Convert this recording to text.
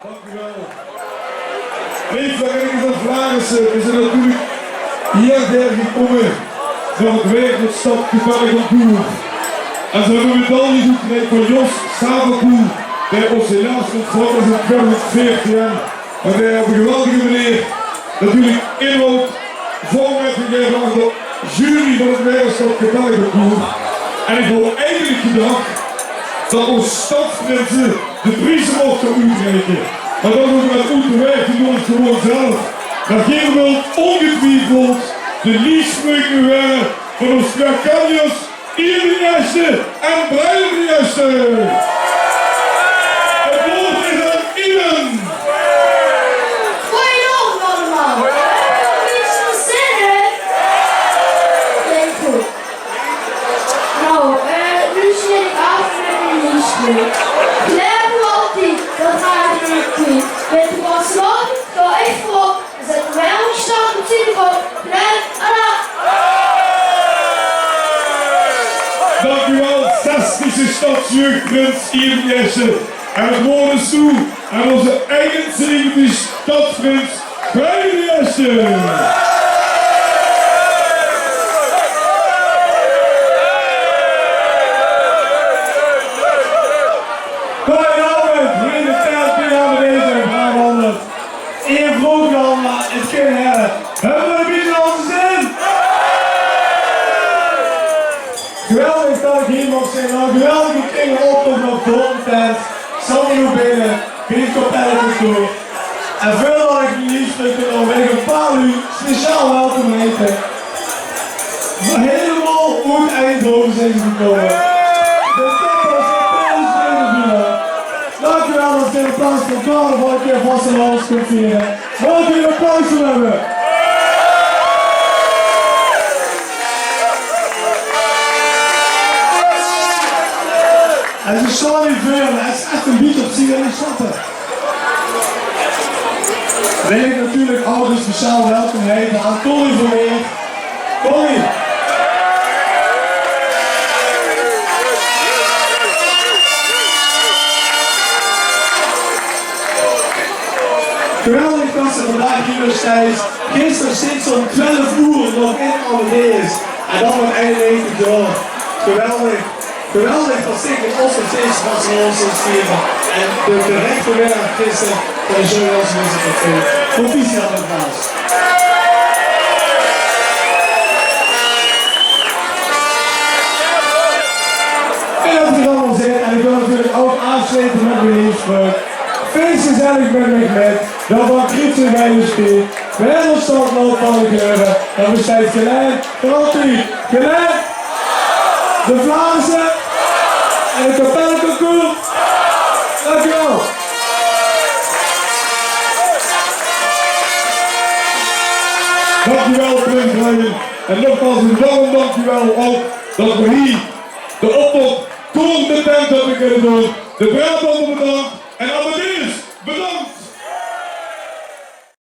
Dank u wel. Leefwaardigers van Vlaarsen, we zijn natuurlijk hierder gekomen voor het wereldstad Gevallenconcours. En zo hebben we het al niet goed gedaan voor Jos Savenkoel bij ons helaas ontvallen in 2014 jaar. Maar wij hebben een geweldige meneer natuurlijk inhoud voorgegeven aan de jury van het wereldstad Gevallenconcours. En ik wil eigenlijk gedacht dat onze stadsprinsen de prijzen mochten uitreiken. Maar dat ook met goed werk, die doen het gewoon zelf. Dat geen wil ongetwijfeld de liefspreuken waren van ons Krakanios, Ierdenjaste en Bruidenjaste. Het woord is aan Iden. Goedenavond allemaal. Hebben we iets van zingen? Klinkt goed. Nou, nu zit ik af met een liefspreuk. Blijf u altijd, dat gaat er niet goed. Weet u wat slot? Ga ik voor. Zet wij ons stand op zin voor. Blijf Allah. Dank u wel, 60e stadsjeugdprins Ierdenjaste. En het woord is toe aan onze 71e stadsprins Bruidenjaste. Goedenavond, hier in de tent aan deze Brabanders. Eer vroeg allemaal, het kunnen hebben. Hebben we een beetje onze zin? Geweldig dat ik hier mag zijn, nou geweldige kringen optocht op de tent. Sandy nog binnen, Piet Kapelletjes door. En veel dat ik niet liefstuk kan ben ik een paar uur speciaal welkom heten. Maar helemaal uit Eindhoven zijn ze gekomen. De toppers zijn binnen. Dank u wel dat u in de plaats van carnaval een keer vast en alles kunt vieren. Mogen we een applaus voor hebben? En ze staan niet veel, het is echt een beetje op zich en niet snappen. Wil ik natuurlijk ouders speciaal welkom heten aan Tony Vermeer. Tony! Geweldig dat ze vandaag hier nog steeds. Gisteren sinds om 12 uur nog in Amadeus. En dan nog eindelijk door. Geweldig. Geweldig dat zich in ons nog steeds van z'n ons vieren. En de directe winnaar gisteren van de Joyous Music Café. Proficiat met Maas. En dat is allemaal zin. En ik wil natuurlijk ook aansluiten met mijn liefspreuk. Feest gezellig met mij met, dat van Krietse bij je speelt. Wereldstad loopt van de kleuren, dat bestaat gelijk, voor altijd, gelijk. De Vlaamse en de Kapellenconcours. Dankjewel. Dankjewel, Prins Ryan. En nogmaals een enorm dankjewel ook dat we hier de optocht door de tent hebben kunnen doen. De Brabander bedankt en Amadeus bedankt.